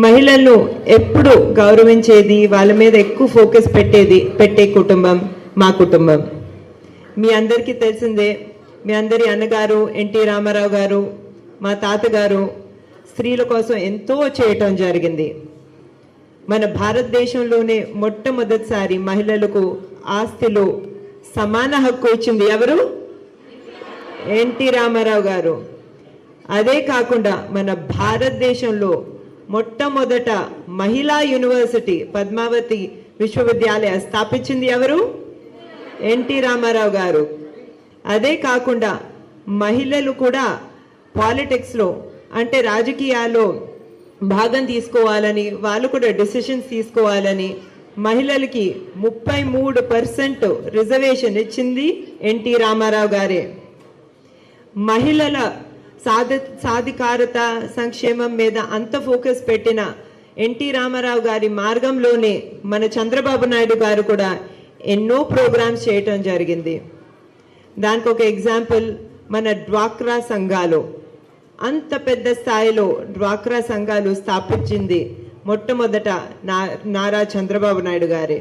మహిళలను ఎప్పుడు గౌరవించేది, వాళ్ళ మీద ఎక్కువ ఫోకస్ పెట్టే కుటుంబం మా కుటుంబం. మీ అందరికీ తెలిసిందే, మీ అందరి అన్నగారు ఎన్టీ రామారావు గారు, మా తాతగారు స్త్రీల కోసం ఎంతో చేయటం జరిగింది. మన భారతదేశంలోనే మొట్టమొదటిసారి మహిళలకు ఆస్తిలో సమాన హక్కు ఇచ్చింది ఎవరు? ఎన్టీ రామారావు గారు. అదే కాకుండా మన భారతదేశంలో మొట్టమొదట మహిళా యూనివర్సిటీ పద్మావతి విశ్వవిద్యాలయ స్థాపించింది ఎవరు? ఎన్టీ రామారావు గారు. అదే కాకుండా మహిళలు కూడా పాలిటిక్స్లో అంటే రాజకీయాల్లో భాగం తీసుకోవాలని, వాళ్ళు కూడా డెసిషన్స్ తీసుకోవాలని మహిళలకి 33% రిజర్వేషన్ ఇచ్చింది ఎన్టీ రామారావు గారే. మహిళల సాధికారత సంక్షేమం మీద అంత ఫోకస్ పెట్టిన ఎన్టీ రామారావు గారి మార్గంలోనే మన చంద్రబాబు నాయుడు గారు కూడా ఎన్నో ప్రోగ్రామ్స్ చేయటం జరిగింది. దానికి ఒక ఎగ్జాంపుల్ మన డ్వాక్రా సంఘాలు. అంత పెద్ద స్థాయిలో డ్వాక్రా సంఘాలు స్థాపించింది మొట్టమొదట నారా చంద్రబాబు నాయుడు గారే.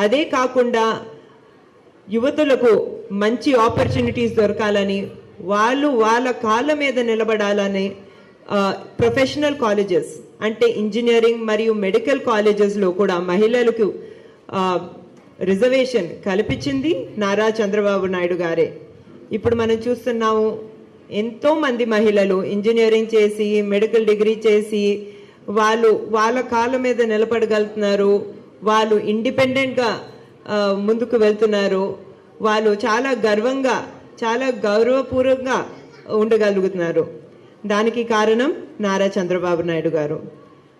అదే కాకుండా యువతులకు మంచి ఆపర్చునిటీస్ దొరకాలని, వాళ్ళు వాళ్ళ కాళ్ళ మీద నిలబడాలని ప్రొఫెషనల్ కాలేజెస్ అంటే ఇంజనీరింగ్ మరియు మెడికల్ కాలేజెస్లో కూడా మహిళలకు రిజర్వేషన్ కల్పించింది నారా చంద్రబాబు నాయుడు గారే. ఇప్పుడు మనం చూస్తున్నాము, ఎంతోమంది మహిళలు ఇంజనీరింగ్ చేసి మెడికల్ డిగ్రీ చేసి వాళ్ళు వాళ్ళ కాళ్ళ మీద నిలబడగలుగుతున్నారు, వాళ్ళు ఇండిపెండెంట్గా ముందుకు వెళ్తున్నారు, వాళ్ళు చాలా గర్వంగా చాలా గౌరవపూర్వకంగా ఉండగలుగుతున్నారు. దానికి కారణం నారా చంద్రబాబు నాయుడు గారు.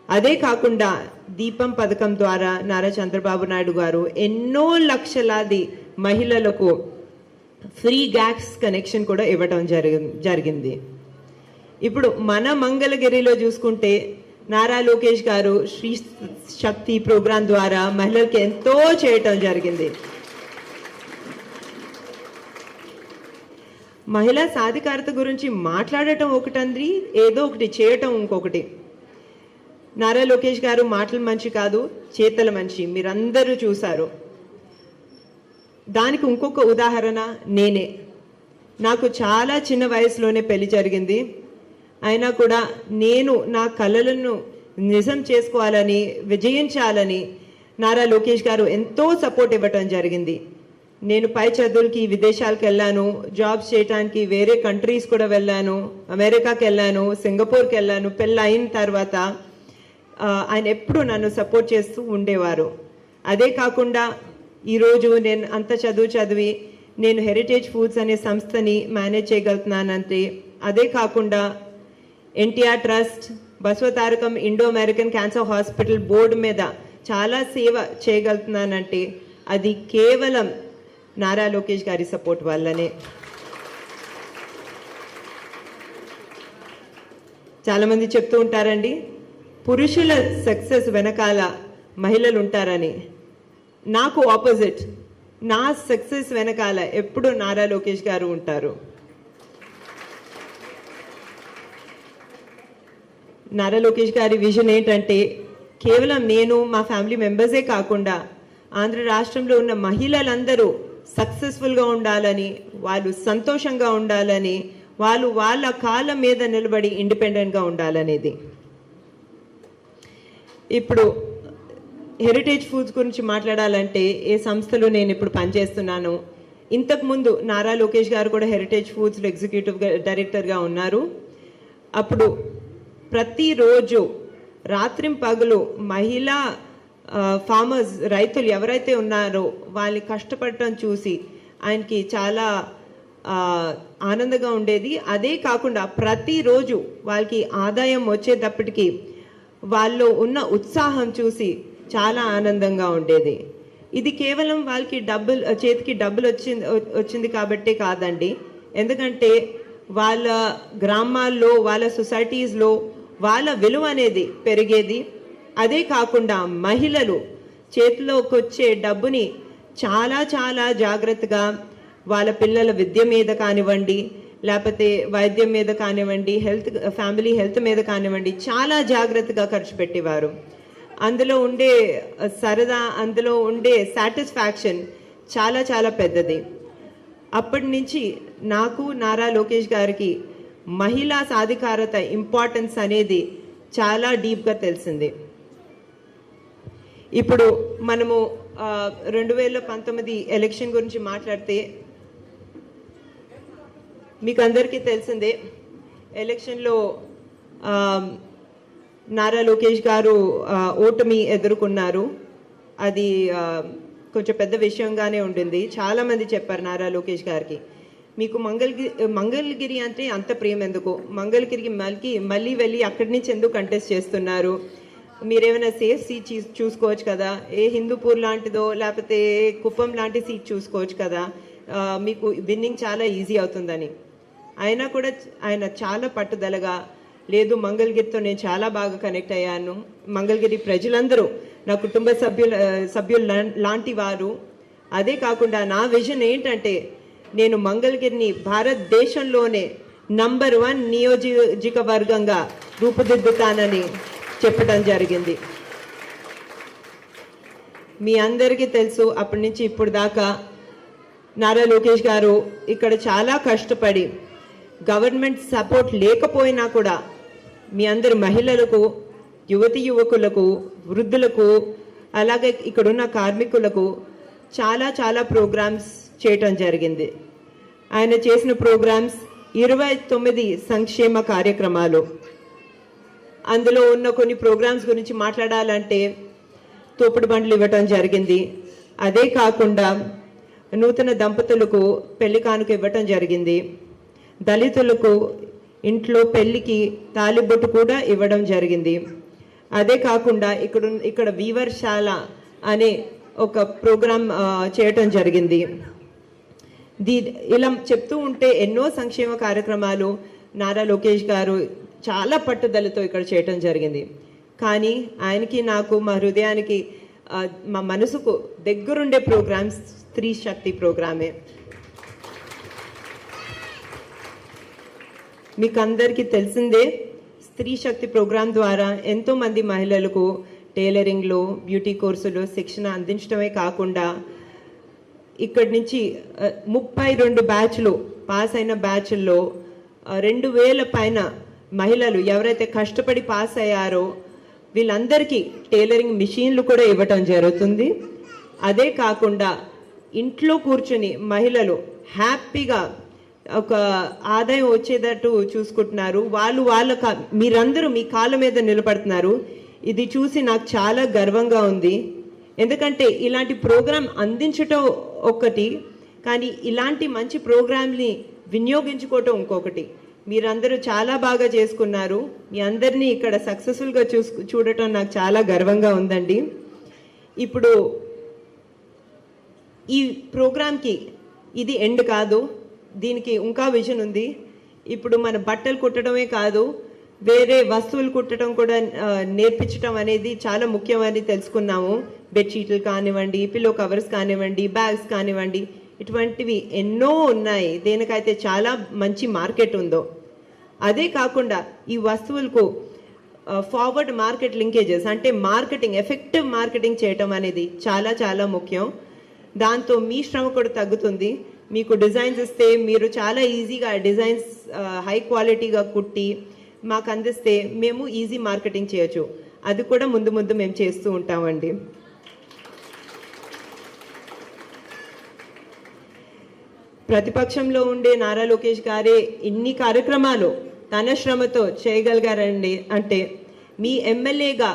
అదే కాకుండా దీపం పథకం ద్వారా నారా చంద్రబాబు నాయుడు గారు ఎన్నో లక్షలాది మహిళలకు ఫ్రీ గ్యాస్ కనెక్షన్ కూడా ఇవ్వటం జరిగింది. ఇప్పుడు మన మంగళగిరిలో చూసుకుంటే నారా లోకేష్ గారు శ్రీ శక్తి ప్రోగ్రాం ద్వారా మహిళలకు ఎంతో చేయటం జరిగింది. మహిళా సాధికారత గురించి మాట్లాడటం ఒకటంది, ఏదో ఒకటి చేయటం ఇంకొకటి. నారా లోకేష్ గారు మాటల మనిషి కాదు, చేతల మనిషి, మీరందరూ చూశారు. దానికి ఇంకొక ఉదాహరణ నేనే. నాకు చాలా చిన్న వయసులోనే పెళ్లి జరిగింది. అయినా కూడా నేను నా కలలను నిజం చేసుకోవాలని, విజయించాలని నారా లోకేష్ గారు ఎంతో సపోర్ట్ ఇవ్వటం జరిగింది. నేను పై చదువులకి విదేశాలకు వెళ్ళాను, జాబ్స్ చేయడానికి వేరే కంట్రీస్ కూడా వెళ్ళాను, అమెరికాకి వెళ్ళాను, సింగపూర్కి వెళ్ళాను. పెళ్ళి అయిన తర్వాత ఆయన ఎప్పుడు నన్ను సపోర్ట్ చేస్తూ ఉండేవారు. అదే కాకుండా ఈరోజు నేను అంత చదివి నేను హెరిటేజ్ ఫుడ్స్ అనే సంస్థని మేనేజ్ చేయగలుగుతున్నానంటే, అదే కాకుండా NTR trust, Basavatarakam Indo American cancer hospital board మీద చాలా సేవ చేయగలుగుతున్నానంటే అది కేవలం నారా లోకేష్ గారి సపోర్ట్ వల్లనే. చాలామంది చెప్తూ ఉంటారండి, పురుషుల సక్సెస్ వెనకాల మహిళలు ఉంటారని. నాకు ఆపోజిట్, నా సక్సెస్ వెనకాల ఎప్పుడు నారా లోకేష్ గారు ఉంటారు. నారా లోకేష్ గారి విజన్ ఏంటంటే, కేవలం నేను మా ఫ్యామిలీ మెంబర్సే కాకుండా ఆంధ్ర రాష్ట్రంలో ఉన్న మహిళలందరూ సక్సెస్ఫుల్గా ఉండాలని, వాళ్ళు సంతోషంగా ఉండాలని, వాళ్ళు వాళ్ళ కాళ్ళ మీద నిలబడి ఇండిపెండెంట్గా ఉండాలనేది. ఇప్పుడు హెరిటేజ్ ఫుడ్స్ గురించి మాట్లాడాలంటే, ఏ సంస్థలో నేను ఇప్పుడు పనిచేస్తున్నాను, ఇంతకుముందు నారా లోకేష్ గారు కూడా హెరిటేజ్ ఫుడ్స్లో ఎగ్జిక్యూటివ్ డైరెక్టర్గా ఉన్నారు. అప్పుడు ప్రతిరోజు రాత్రింపగలు మహిళా ఫార్మర్స్, రైతులు ఎవరైతే ఉన్నారో వాళ్ళు కష్టపడటం చూసి ఆయనకి చాలా ఆనందంగా ఉండేది. అదే కాకుండా ప్రతిరోజు వాళ్ళకి ఆదాయం వచ్చేటప్పటికి వాళ్ళు ఉన్న ఉత్సాహం చూసి చాలా ఆనందంగా ఉండేది. ఇది కేవలం వాళ్ళకి చేతికి డబ్బులు వచ్చింది కాబట్టే కాదండి. ఎందుకంటే వాళ్ళ గ్రామాల్లో, వాళ్ళ సొసైటీస్లో వాళ్ళ విలువ అనేది పెరిగేది. అదే కాకుండా మహిళలు చేతిలోకి వచ్చే డబ్బుని చాలా చాలా జాగ్రత్తగా వాళ్ళ పిల్లల విద్య మీద కానివ్వండి, లేకపోతే వైద్యం మీద కానివ్వండి, ఫ్యామిలీ హెల్త్ మీద కానివ్వండి చాలా జాగ్రత్తగా ఖర్చు పెట్టేవారు. అందులో ఉండే సరదా, అందులో ఉండే సాటిస్ఫాక్షన్ చాలా చాలా పెద్దది. అప్పటి నుంచి నాకు నారా లోకేష్ గారికి మహిళా సాధికారత ఇంపార్టెన్స్ అనేది చాలా డీప్గా తెలిసింది. ఇప్పుడు మనము 2019 ఎలక్షన్ గురించి మాట్లాడితే మీకు అందరికీ తెలిసిందే, ఎలక్షన్లో నారా లోకేష్ గారు ఓటమి ఎదుర్కొన్నారు. అది కొంచెం పెద్ద విషయంగానే ఉంటుంది. చాలామంది చెప్పారు నారా లోకేష్ గారికి, మీకు మంగళగిరి అంటే అంత ప్రేమ ఎందుకు, మంగళగిరికి మళ్ళీ వెళ్ళి అక్కడి నుంచి ఎందుకు కంటెస్ట్ చేస్తున్నారు, మీరేమైనా సేఫ్ సీట్ చూసుకోవచ్చు కదా, ఏ హిందూపూర్ లాంటిదో లేకపోతే కుప్పం లాంటి సీట్ చూసుకోవచ్చు కదా, మీకు విన్నింగ్ చాలా ఈజీ అవుతుందని. అయినా కూడా ఆయన చాలా పట్టుదలగా, లేదు మంగళగిరితో నేను చాలా బాగా కనెక్ట్ అయ్యాను, మంగళగిరి ప్రజలందరూ నా కుటుంబ సభ్యులు లాంటి వారు. అదే కాకుండా నా విజన్ ఏంటంటే నేను మంగళగిరిని భారతదేశంలోనే నంబర్ 1 నియోజకవర్గంగా రూపుదిద్దుతానని చెప్పడం జరిగింది. మీ అందరికీ తెలుసు, అప్పటి నుంచి ఇప్పుడు దాకా నారా లోకేష్ గారు ఇక్కడ చాలా కష్టపడి, గవర్నమెంట్ సపోర్ట్ లేకపోయినా కూడా మీ అందరి మహిళలకు, యువకులకు, వృద్ధులకు, అలాగే ఇక్కడున్న కార్మికులకు చాలా చాలా ప్రోగ్రామ్స్ చేయటం జరిగింది. ఆయన చేసిన ప్రోగ్రామ్స్ 29 సంక్షేమ కార్యక్రమాలు. అందులో ఉన్న కొన్ని ప్రోగ్రామ్స్ గురించి మాట్లాడాలంటే తోపుడు బండ్లు ఇవ్వటం జరిగింది. అదే కాకుండా నూతన దంపతులకు పెళ్లి కానుక ఇవ్వటం జరిగింది. దళితులకు ఇంట్లో పెళ్లికి తాలిబొట్టు కూడా ఇవ్వడం జరిగింది. అదే కాకుండా ఇక్కడ వీవర్శాల అనే ఒక ప్రోగ్రాం చేయటం జరిగింది. ఇలా చెప్తూ ఉంటే ఎన్నో సంక్షేమ కార్యక్రమాలు నారా లోకేష్ గారు చాలా పట్టుదలతో ఇక్కడ చేయటం జరిగింది. కానీ ఆయనకి, నాకు, మా హృదయానికి, మా మనసుకు దగ్గరుండే ప్రోగ్రామ్స్ స్త్రీ శక్తి ప్రోగ్రామే. మీకు అందరికీ తెలిసిందే, స్త్రీ శక్తి ప్రోగ్రాం ద్వారా ఎంతోమంది మహిళలకు టైలరింగ్లో, బ్యూటీ కోర్సులో శిక్షణ అందించడమే కాకుండా ఇక్కడి నుంచి 32 బ్యాచ్లు పాస్ అయిన బ్యాచ్ల్లో 2000 పైన మహిళలు ఎవరైతే కష్టపడి పాస్ అయ్యారో వీళ్ళందరికీ టైలరింగ్ మిషన్లు కూడా ఇవ్వటం జరుగుతుంది. అదే కాకుండా ఇంట్లో కూర్చుని మహిళలు హ్యాపీగా ఒక ఆదాయం వచ్చేటట్టు చూసుకుంటున్నారు. మీరందరూ మీ కాళ్ళ మీద నిలబడుతున్నారు. ఇది చూసి నాకు చాలా గర్వంగా ఉంది. ఎందుకంటే ఇలాంటి ప్రోగ్రాం అందించటం ఒకటి, కానీ ఇలాంటి మంచి ప్రోగ్రాంని వినియోగించుకోవటం ఇంకొకటి. మీరందరూ చాలా బాగా చేసుకున్నారు. మీ అందరినీ ఇక్కడ సక్సెస్ఫుల్గా చూడటం నాకు చాలా గర్వంగా ఉందండి. ఇప్పుడు ఈ ప్రోగ్రాంకి ఇది ఎండ్ కాదు, దీనికి ఇంకా విజన్ ఉంది. ఇప్పుడు మన బట్టలు కుట్టడమే కాదు, వేరే వస్తువులు కుట్టడం కూడా నేర్పించడం అనేది చాలా ముఖ్యమని తెలుసుకున్నాము. బెడ్షీట్లు కానివ్వండి, పిల్లో కవర్స్ కానివ్వండి, బ్యాగ్స్ కానివ్వండి, ఇటువంటివి ఎన్నో ఉన్నాయి. దేనికైతే చాలా మంచి మార్కెట్ ఉందో. అదే కాకుండా ఈ వస్తువులకు ఫార్వర్డ్ మార్కెట్ లింకేజెస్, అంటే మార్కెటింగ్, ఎఫెక్టివ్ మార్కెటింగ్ చేయటం అనేది చాలా చాలా ముఖ్యం. దాంతో మీ శ్రమ కూడా తగ్గుతుంది. మీకు డిజైన్స్ ఇస్తే మీరు చాలా ఈజీగా డిజైన్స్ హై క్వాలిటీగా కుట్టి మాకు అందిస్తే మేము ఈజీ మార్కెటింగ్ చేయొచ్చు. అది కూడా ముందు మేము చేస్తూ ఉంటామండి. ప్రతిపక్షంలో ఉండే నారా లోకేష్ గారే ఇన్ని కార్యక్రమాలు తన శ్రమతో చేయగలిగారండి అంటే మీ ఎమ్మెల్యేగా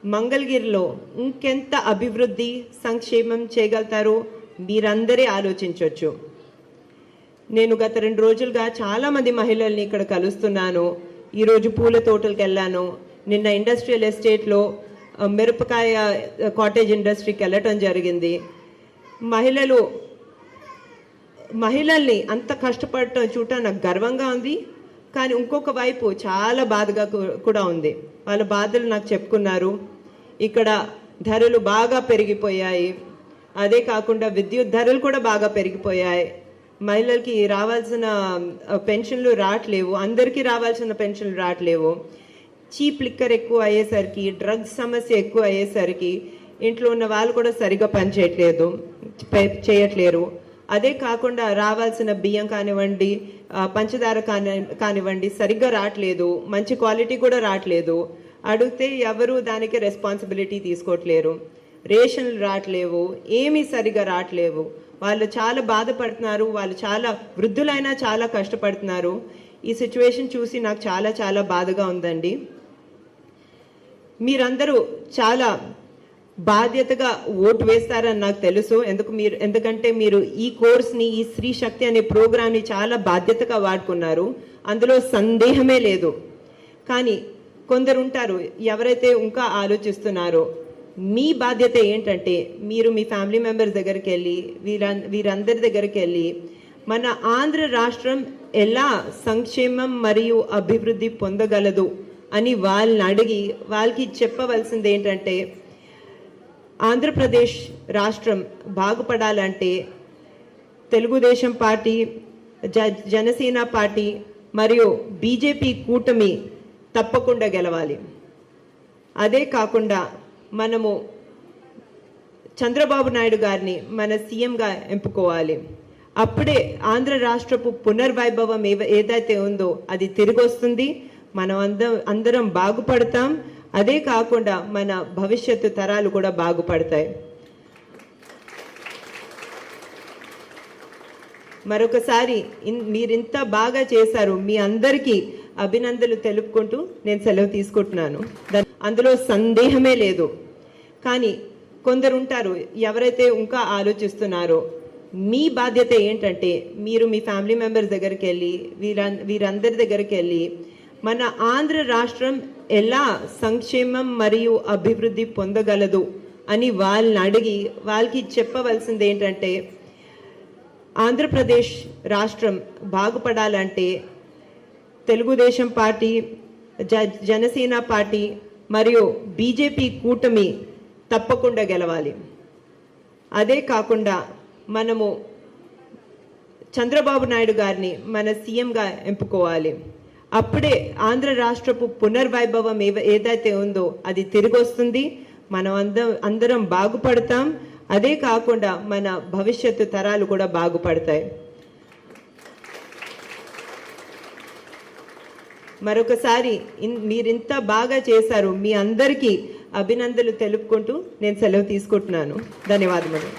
మంగళగిరిలో ఇంకెంత అభివృద్ధి, సంక్షేమం చేయగలుగుతారో మీరందరే ఆలోచించవచ్చు. నేను గత 2 రోజులుగా చాలామంది మహిళల్ని ఇక్కడ కలుస్తున్నాను. ఈరోజు పూల తోటలకు వెళ్ళాను. నిన్న ఇండస్ట్రియల్ ఎస్టేట్లో మిరపకాయ కాటేజ్ ఇండస్ట్రీకి వెళ్ళటం జరిగింది. మహిళల్ని అంత కష్టపడటం చూడటం నాకు గర్వంగా ఉంది. కానీ ఇంకొక వైపు చాలా బాధగా కూడా ఉంది. వాళ్ళ బాధలు నాకు చెప్పుకున్నారు. ఇక్కడ ధరలు బాగా పెరిగిపోయాయి. అదే కాకుండా విద్యుత్ ధరలు కూడా బాగా పెరిగిపోయాయి. మహిళలకి రావాల్సిన పెన్షన్లు రావట్లేవు, అందరికీ రావాల్సిన పెన్షన్లు రావట్లేవు. చీప్ లిక్కర్ ఎక్కువ అయ్యేసరికి, డ్రగ్స్ సమస్య ఎక్కువ అయ్యేసరికి ఇంట్లో ఉన్న వాళ్ళు కూడా సరిగా చేయట్లేరు. అదే కాకుండా రావాల్సిన బియ్యం కానివ్వండి, పంచదార కానివ్వండి సరిగ్గా రావట్లేదు, మంచి క్వాలిటీ కూడా రావట్లేదు. అడిగితే ఎవరు దానికి రెస్పాన్సిబిలిటీ తీసుకోవట్లేరు. రేషన్లు రావట్లేవు, ఏమీ సరిగ్గా రావట్లేవు. వాళ్ళు చాలా బాధపడుతున్నారు, వాళ్ళు చాలా వృద్ధులైనా చాలా కష్టపడుతున్నారు. ఈ సిచ్యువేషన్ చూసి నాకు చాలా చాలా బాధగా ఉందండి. మీరందరూ చాలా బాధ్యతగా ఓటు వేస్తారని నాకు తెలుసు. ఎందుకంటే మీరు ఈ కోర్స్ని, ఈ స్త్రీ శక్తి అనే ప్రోగ్రామ్ని చాలా బాధ్యతగా వాడుకున్నారు, అందులో సందేహమే లేదు. కానీ కొందరు ఉంటారు ఎవరైతే ఇంకా ఆలోచిస్తున్నారో, మీ బాధ్యత ఏంటంటే మీరు మీ ఫ్యామిలీ మెంబర్స్ దగ్గరికి వెళ్ళి, వీరందరి దగ్గరికి వెళ్ళి మన ఆంధ్ర రాష్ట్రం ఎలా సంక్షేమం మరియు అభివృద్ధి పొందగలదు అని వాళ్ళని అడిగి వాళ్ళకి చెప్పవలసింది ఏంటంటే, ఆంధ్రప్రదేశ్ రాష్ట్రం బాగుపడాలంటే తెలుగుదేశం పార్టీ, జనసేన పార్టీ మరియు బీజేపీ కూటమి తప్పకుండా గెలవాలి. అదే కాకుండా మనము చంద్రబాబు నాయుడు గారిని మన సీఎంగా ఎంపుకోవాలి. అప్పుడే ఆంధ్ర రాష్ట్రపు పునర్వైభవం ఏదైతే ఉందో అది తిరిగి వస్తుంది, మనం అందరం బాగుపడతాం. అదే కాకుండా మన భవిష్యత్తు తరాలు కూడా బాగుపడతాయి. మరొకసారి మీరింత బాగా చేశారు, మీ అందరికీ అభినందనలు తెలుపుకుంటూ నేను సెలవు తీసుకుంటున్నాను. అందులో సందేహమే లేదు. కానీ కొందరు ఉంటారు ఎవరైతే ఇంకా ఆలోచిస్తున్నారో, మీ బాధ్యత ఏంటంటే మీరు మీ ఫ్యామిలీ మెంబర్స్ దగ్గరికి వెళ్ళి, వీరందరి దగ్గరికి వెళ్ళి మన ఆంధ్ర రాష్ట్రం ఎలా సంక్షేమం మరియు అభివృద్ధి పొందగలదు అని వాళ్ళని అడిగి వాళ్ళకి చెప్పవలసింది ఏంటంటే, ఆంధ్రప్రదేశ్ రాష్ట్రం బాగుపడాలంటే తెలుగుదేశం పార్టీ, జనసేన పార్టీ మరియు బీజేపీ కూటమి తప్పకుండా గెలవాలి. అదే కాకుండా మనము చంద్రబాబు నాయుడు గారిని మన సీఎంగా ఎంపుకోవాలి. అప్పుడే ఆంధ్ర రాష్ట్రపు పునర్వైభవం ఏదైతే ఉందో అది తిరిగి వస్తుంది, మనం అందరం బాగుపడతాం. అదే కాకుండా మన భవిష్యత్తు తరాలు కూడా బాగుపడతాయి. మరొకసారి మీరింత బాగా చేశారు, మీ అందరికీ అభినందనలు తెలుపుకుంటూ నేను సెలవు తీసుకుంటున్నాను. ధన్యవాదములు.